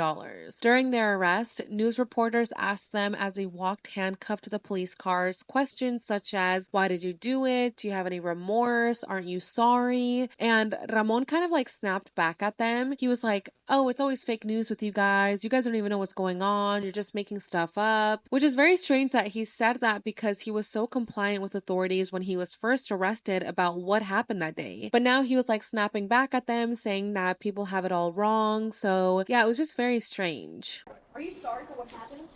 During their arrest, news reporters asked them as they walked handcuffed to the police cars questions such as, why did you do it? Do you have any remorse? Aren't you sorry? And Ramon kind of like snapped back at them. He was like, oh, it's always fake news with you guys. You guys don't even know what's going on. You're just making stuff up. Which is very strange that he said that because he was so compliant with authorities when he was first arrested about what happened that day. But now he was like snapping back at them, saying that people have it all wrong. So yeah, it was just very strange. Are you sorry for what happened?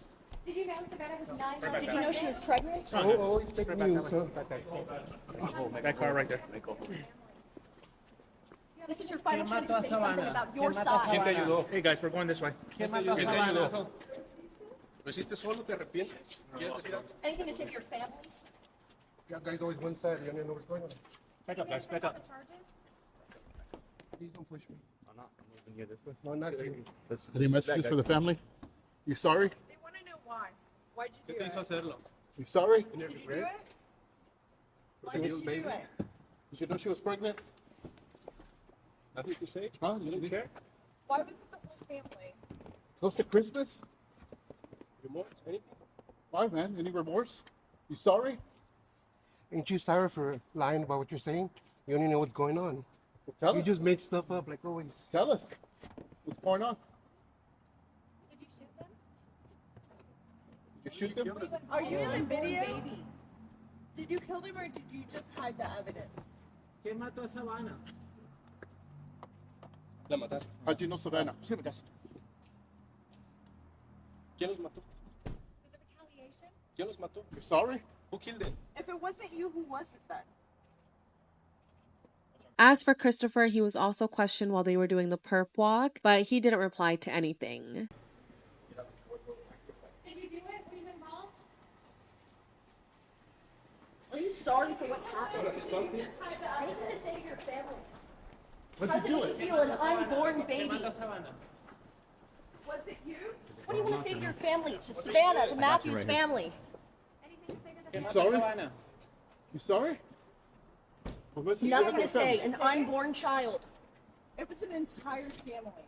Did you know Savannah was 9 months? Did you know she was pregnant? Always fake news, huh? That car right there. This is your final chance to say something about your side. ¿Quién te ayudó? Hey guys, we're going this way. Anything to say to your family? You guys always one side. You don't know what's going on. Back up, guys, back up. Please don't push me. I'm moving here this way. No, not you. Any messages for the family? You sorry? They want to know why. Why'd you do it? You sorry? Did you do it? Why did you do it? Did you know she was pregnant? Nothing to say? Huh? You didn't care? Why was it the whole family? Close to Christmas? Remorse? Anything? Why, man? Any remorse? You sorry? Ain't you sorry for lying about what you're saying? You don't even know what's going on. Well, tell You us. just make stuff up like always. Tell us. What's going on? Did you shoot them? Did you shoot them? Are you in the video? Did you kill them or did you just hide the evidence? ¿Quién mató a Savanah? La mataste. How'd you know Savannah? Sí, me casa. ¿Quién los mató? Was it retaliation? ¿Quién los mató? You sorry? Who killed them? If it wasn't you, who was it then? As for Christopher, he was also questioned while they were doing the perp walk, but he didn't reply to anything. Did you do it? Were you involved? Are you sorry for what happened? Anything to say to your family? What'd How you did do you it? feel an unborn baby? Was it you? What do you want to say to your family? To Savannah, to Matthew's family? Anything to say to the You family? sorry? You sorry? Well, what's the Nothing story to for the say. family? An unborn child. It was an entire family.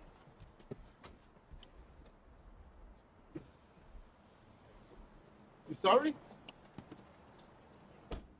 You sorry?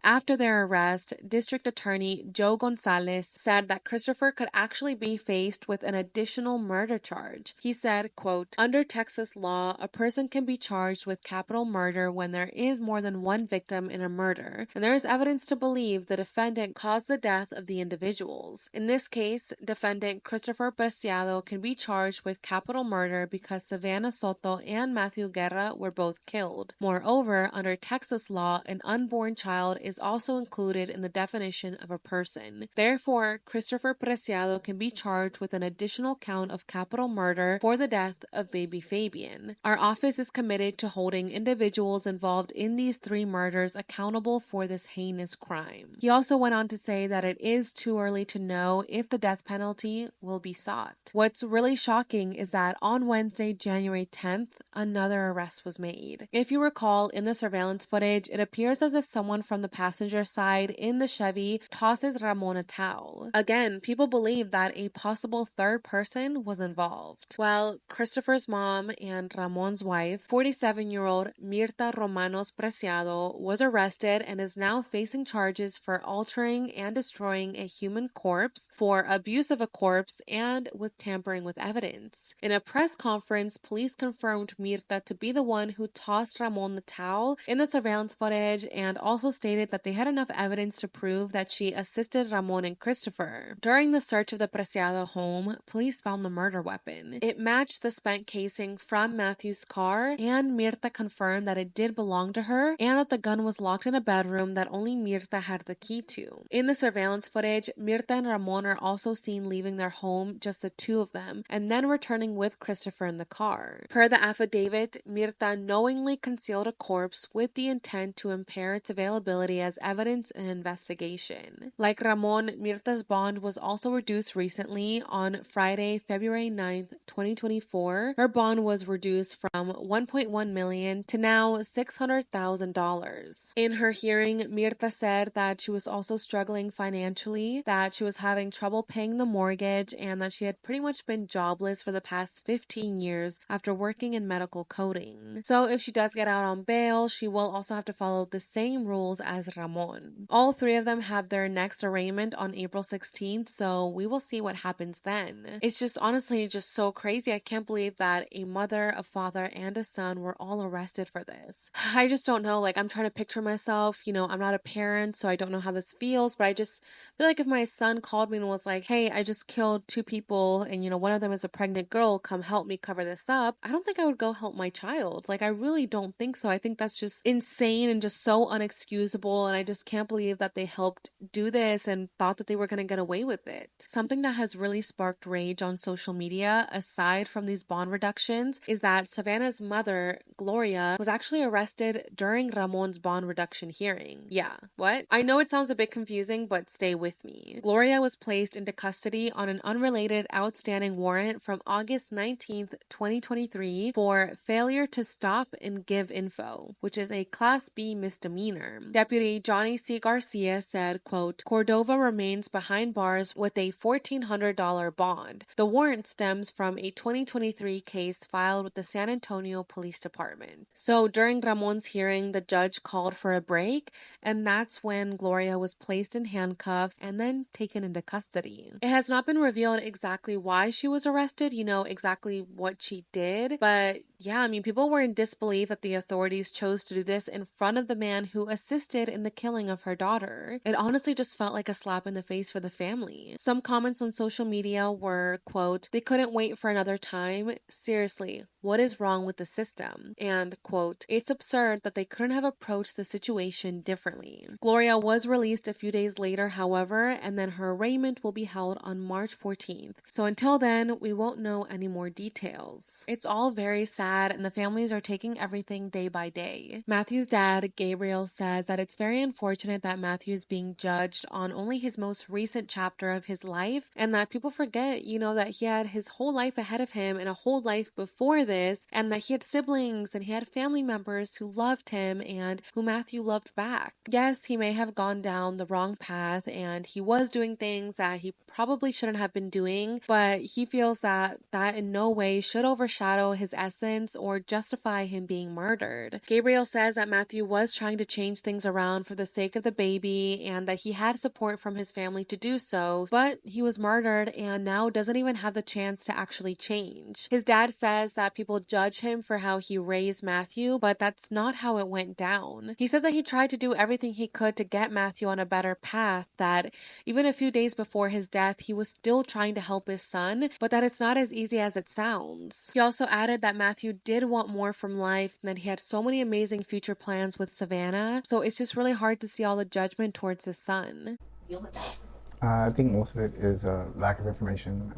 After their arrest, District Attorney Joe Gonzalez said that Christopher could actually be faced with an additional murder charge. He said, quote, under Texas law, a person can be charged with capital murder when there is more than one victim in a murder, and there is evidence to believe the defendant caused the death of the individuals. In this case, defendant Christopher Preciado can be charged with capital murder because Savanah Soto and Matthew Guerra were both killed. Moreover, under Texas law, an unborn child is also included in the definition of a person. Therefore, Christopher Preciado can be charged with an additional count of capital murder for the death of baby Fabian. Our office is committed to holding individuals involved in these 3 murders accountable for this heinous crime. He also went on to say that it is too early to know if the death penalty will be sought. What's really shocking is that on Wednesday, January 10th, another arrest was made. If you recall, in the surveillance footage, it appears as if someone from the passenger side in the Chevy, tosses Ramon a towel. Again, people believe that a possible third person was involved. Well, Christopher's mom and Ramon's wife, 47-year-old Mirta Romanos Preciado, was arrested and is now facing charges for altering and destroying a human corpse, for abuse of a corpse, and with tampering with evidence. In a press conference, police confirmed Mirta to be the one who tossed Ramon the towel in the surveillance footage, and also stated that they had enough evidence to prove that she assisted Ramon and Christopher. During the search of the Preciado home, police found the murder weapon. It matched the spent casing from Matthew's car, and Mirta confirmed that it did belong to her and that the gun was locked in a bedroom that only Mirta had the key to. In the surveillance footage, Mirta and Ramon are also seen leaving their home, just the two of them, and then returning with Christopher in the car. Per the affidavit, Mirta knowingly concealed a corpse with the intent to impair its availability as evidence in an investigation. Like Ramon, Mirta's bond was also reduced recently on Friday, February 9th, 2024. Her bond was reduced from $1.1 million to now $600,000. In her hearing, Mirta said that she was also struggling financially, that she was having trouble paying the mortgage, and that she had pretty much been jobless for the past 15 years after working in medical coding. So if she does get out on bail, she will also have to follow the same rules as Ramon. All three of them have their next arraignment on April 16th, so we will see what happens then. It's just honestly just so crazy. I can't believe that a mother, a father, and a son were all arrested for this. I just don't know, like I'm trying to picture myself, I'm not a parent, so I don't know how this feels, but I just feel like if my son called me and was like, hey, I just killed 2 people and one of them is a pregnant girl, come help me cover this up, I don't think I would go help my child. Like I really don't think so. I think that's just insane and just so unexcusable, and I just can't believe that they helped do this and thought that they were going to get away with it. Something that has really sparked rage on social media, aside from these bond reductions, is that Savannah's mother, Gloria, was actually arrested during Ramon's bond reduction hearing. Yeah, what? I know it sounds a bit confusing, but stay with me. Gloria was placed into custody on an unrelated outstanding warrant from August 19th, 2023 for failure to stop and give info, which is a Class B misdemeanor. Deputy Johnny C. Garcia said, quote, Cordova remains behind bars with a $1,400 bond. The warrant stems from a 2023 case filed with the San Antonio Police Department. So during Ramon's hearing, the judge called for a break, and that's when Gloria was placed in handcuffs and then taken into custody. It has not been revealed exactly why she was arrested, exactly what she did, but yeah, people were in disbelief that the authorities chose to do this in front of the man who assisted in the killing of her daughter. It honestly just felt like a slap in the face for the family. Some comments on social media were, quote, they couldn't wait for another time. Seriously, what is wrong with the system? And, quote, it's absurd that they couldn't have approached the situation differently. Gloria was released a few days later, however, and then her arraignment will be held on March 14th. So until then, we won't know any more details. It's all very sad, and the families are taking everything day by day. Matthew's dad, Gabriel, says that it's very unfortunate that Matthew is being judged on only his most recent chapter of his life, and that people forget, that he had his whole life ahead of him and a whole life before this, and that he had siblings and he had family members who loved him and who Matthew loved back. Yes, he may have gone down the wrong path and he was doing things that he probably shouldn't have been doing, but he feels that in no way should overshadow his essence or justify him being murdered. Gabriel says that Matthew was trying to change things around for the sake of the baby and that he had support from his family to do so, but he was murdered and now doesn't even have the chance to actually change. His dad says that people judge him for how he raised Matthew, but that's not how it went down. He says that he tried to do everything he could to get Matthew on a better path, that even a few days before his death, he was still trying to help his son, but that it's not as easy as it sounds. He also added that Matthew did want more from life and that he had so many amazing future plans with Savannah, so it's just really hard to see all the judgment towards his son. Deal with that. I think most of it is lack of information.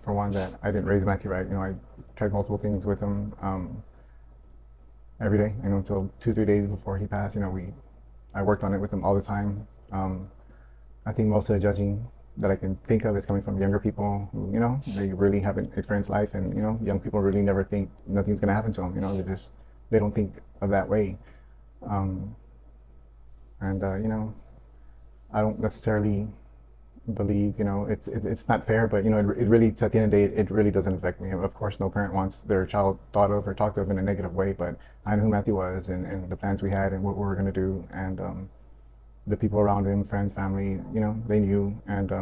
For one, that I didn't raise Matthew right. I tried multiple things with him every day. Until 2-3 days before he passed. I worked on it with him all the time. I think most of the judging that I can think of is coming from younger people who, they really haven't experienced life, and young people really never think nothing's gonna happen to them. They don't think of that way. And I don't necessarily believe, it's not fair, but it really, at the end of the day, it really doesn't affect me. Of course, no parent wants their child thought of or talked of in a negative way, but I knew who Matthew was, and the plans we had and what we were going to do, and the people around him, friends, family, they knew, and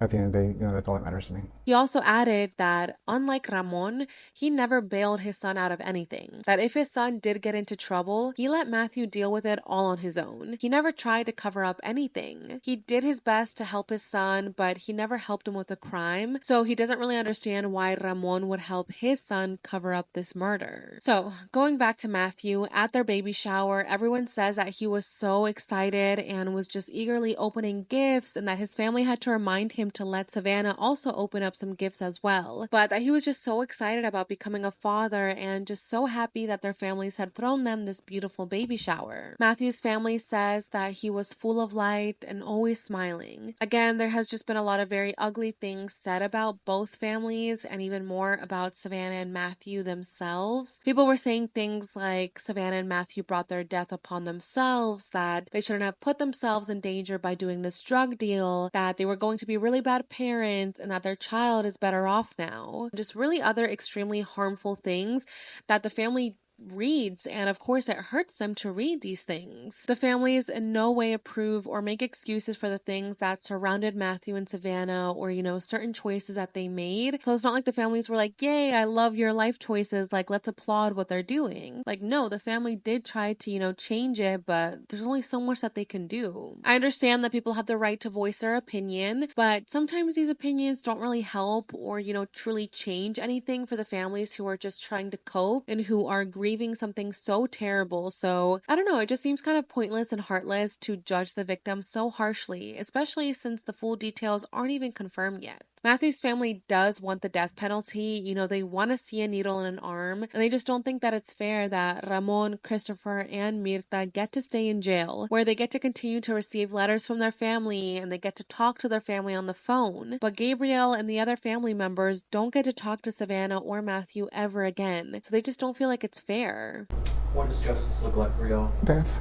at the end of the day, that's all that matters to me. He also added that, unlike Ramon, he never bailed his son out of anything. That if his son did get into trouble, he let Matthew deal with it all on his own. He never tried to cover up anything. He did his best to help his son, but he never helped him with a crime, so he doesn't really understand why Ramon would help his son cover up this murder. So, going back to Matthew, at their baby shower, everyone says that he was so excited and was just eagerly opening gifts, and that his family had to remind him to let Savannah also open up some gifts as well, but that he was just so excited about becoming a father and just so happy that their families had thrown them this beautiful baby shower. Matthew's family says that he was full of light and always smiling. Again, there has just been a lot of very ugly things said about both families, and even more about Savannah and Matthew themselves. People were saying things like Savannah and Matthew brought their death upon themselves, that they shouldn't have put themselves in danger by doing this drug deal, that they were going to be really bad parents, and that their child is better off now. Just really other extremely harmful things that the family reads, and of course it hurts them to read these things. The families in no way approve or make excuses for the things that surrounded Matthew and Savannah, or certain choices that they made. So it's not like the families were like, yay, I love your life choices, like let's applaud what they're doing. Like, no, the family did try to change it, but there's only so much that they can do. I understand that people have the right to voice their opinion, but sometimes these opinions don't really help or truly change anything for the families who are just trying to cope and who are grieving something so terrible. So I don't know, it just seems kind of pointless and heartless to judge the victim so harshly, especially since the full details aren't even confirmed yet. Matthew's family does want the death penalty. They want to see a needle in an arm, and they just don't think that it's fair that Ramon, Christopher, and Mirta get to stay in jail, where they get to continue to receive letters from their family and they get to talk to their family on the phone. But Gabriel and the other family members don't get to talk to Savannah or Matthew ever again, so they just don't feel like it's fair. What does justice look like for y'all? Death.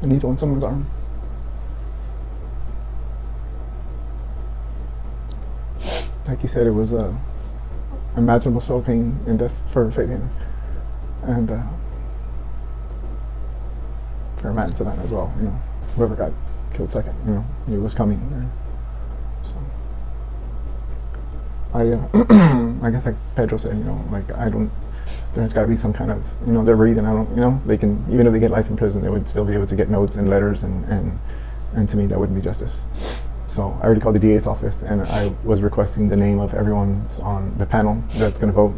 A needle in someone's arm. Like you said, it was imaginable soul pain and death for Fabian, and for Matt and Savannah as well. Whoever got killed second, it was coming. So I guess like Pedro said, there's got to be some kind of, they're breathing. They can, even if they get life in prison, they would still be able to get notes and letters, and to me that wouldn't be justice. So I already called the DA's office, and I was requesting the name of everyone on the panel that's going to vote,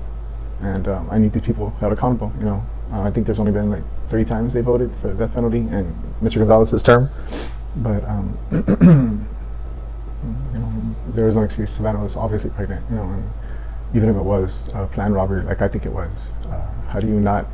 and I need these people held accountable. I think there's only been like 3 times they voted for the death penalty in Mr. Gonzalez's term, but there was no excuse. Savannah was obviously pregnant, and even if it was a planned robbery, like I think it was, how do you not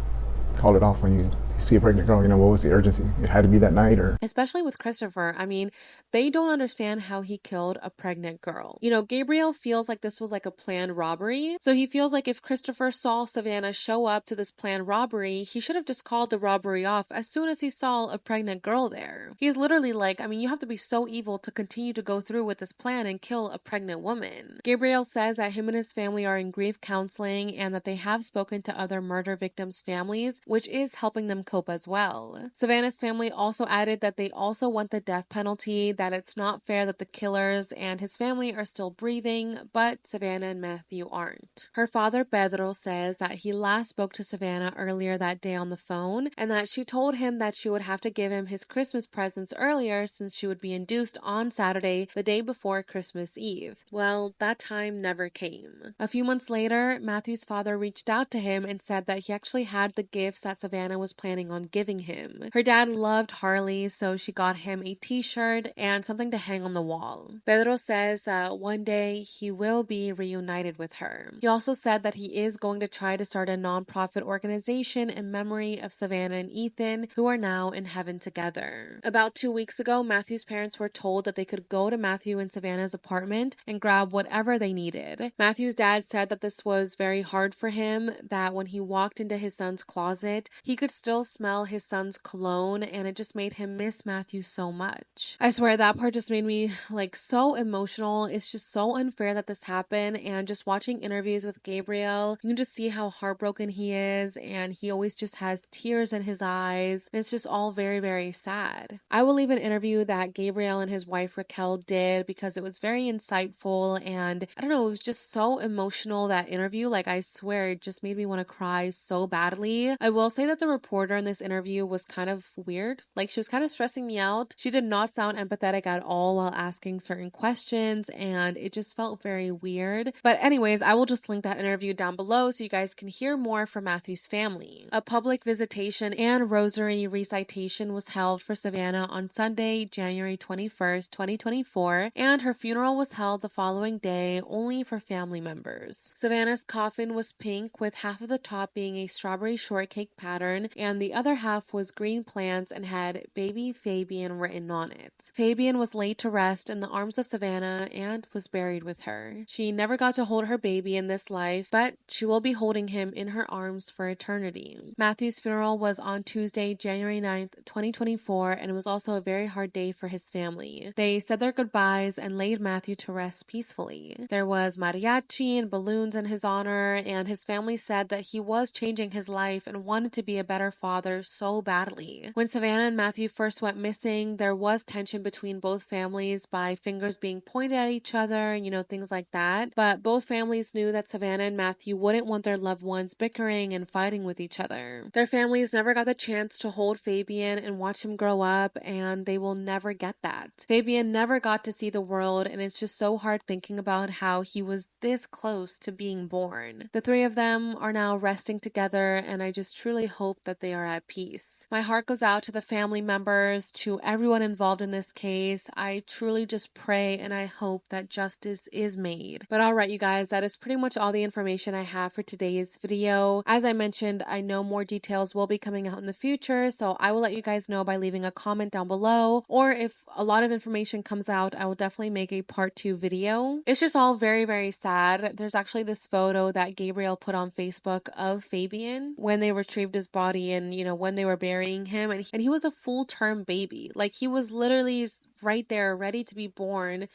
call it off when you see a pregnant girl? What was the urgency? It had to be that night, or especially with Christopher. I mean, they don't understand how he killed a pregnant girl. Gabriel feels like this was like a planned robbery. So he feels like if Christopher saw Savannah show up to this planned robbery, he should have just called the robbery off as soon as he saw a pregnant girl there. He's literally like, I mean, you have to be so evil to continue to go through with this plan and kill a pregnant woman. Gabriel says that him and his family are in grief counseling, and that they have spoken to other murder victims' families, which is helping them cope as well. Savannah's family also added that they also want the death penalty, that it's not fair that the killers and his family are still breathing, but Savannah and Matthew aren't. Her father, Pedro, says that he last spoke to Savannah earlier that day on the phone, and that she told him that she would have to give him his Christmas presents earlier since she would be induced on Saturday, the day before Christmas Eve. Well, that time never came. A few months later, Matthew's father reached out to him and said that he actually had the gifts that Savannah was planning on giving him. Her dad loved Harley, so she got him a t-shirt and something to hang on the wall. Pedro says that one day he will be reunited with her. He also said that he is going to try to start a non-profit organization in memory of Savannah and Ethan, who are now in heaven together. About 2 weeks ago, Matthew's parents were told that they could go to Matthew and Savannah's apartment and grab whatever they needed. Matthew's dad said that this was very hard for him, that when he walked into his son's closet, he could still smell his son's cologne, and it just made him miss Matthew so much. I swear that part just made me like so emotional. It's just so unfair that this happened, and just watching interviews with Gabriel, you can just see how heartbroken he is, and he always just has tears in his eyes. It's just all very, very sad. I will leave an interview that Gabriel and his wife Raquel did because it was very insightful, and I don't know, it was just so emotional, that interview. Like, I swear it just made me want to cry so badly. I will say that the reporter in this interview was kind of weird. Like, she was kind of stressing me out. She did not sound empathetic at all while asking certain questions, and it just felt very weird. But anyways, I will just link that interview down below so you guys can hear more from Matthew's family. A public visitation and rosary recitation was held for Savannah on Sunday, January 21st, 2024, and her funeral was held the following day only for family members. Savannah's coffin was pink, with half of the top being a strawberry shortcake pattern, and the other half was green plants and had Baby Fabian written on it. Fabian was laid to rest in the arms of Savannah and was buried with her. She never got to hold her baby in this life, but she will be holding him in her arms for eternity. Matthew's funeral was on Tuesday, January 9th, 2024, and it was also a very hard day for his family. They said their goodbyes and laid Matthew to rest peacefully. There was mariachi and balloons in his honor, and his family said that he was changing his life and wanted to be a better father so badly. When Savannah and Matthew first went missing, there was tension between both families by fingers being pointed at each other, you know, things like that. But both families knew that Savannah and Matthew wouldn't want their loved ones bickering and fighting with each other. Their families never got the chance to hold Fabian and watch him grow up, and they will never get that. Fabian never got to see the world, and it's just so hard thinking about how he was this close to being born. The three of them are now resting together, and I just truly hope that they are at peace. My heart goes out to the family members, to everyone involved in this case. I truly just pray and I hope that justice is made. But alright, you guys, that is pretty much all the information I have for today's video. As I mentioned, I know more details will be coming out in the future, so I will let you guys know by leaving a comment down below, or if a lot of information comes out, I will definitely make a part 2 video. It's just all very, very sad. There's actually this photo that Gabriel put on Facebook of Fabian when they retrieved his body and, you know, when they were burying him, and he was a full-term baby. Like, he was literally right there ready to be born,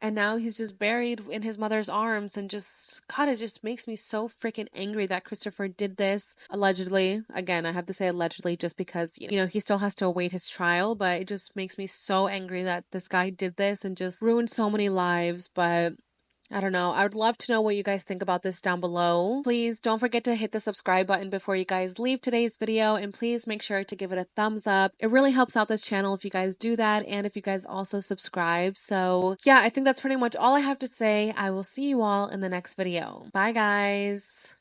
and now he's just buried in his mother's arms, and just, God, it just makes me so freaking angry that Christopher did this, allegedly. Again, I have to say allegedly just because, you know, he still has to await his trial, but it just makes me so angry that this guy did this and just ruined so many lives. But I don't know. I would love to know what you guys think about this down below. Please don't forget to hit the subscribe button before you guys leave today's video, and please make sure to give it a thumbs up. It really helps out this channel if you guys do that, and if you guys also subscribe. So yeah, I think that's pretty much all I have to say. I will see you all in the next video. Bye, guys.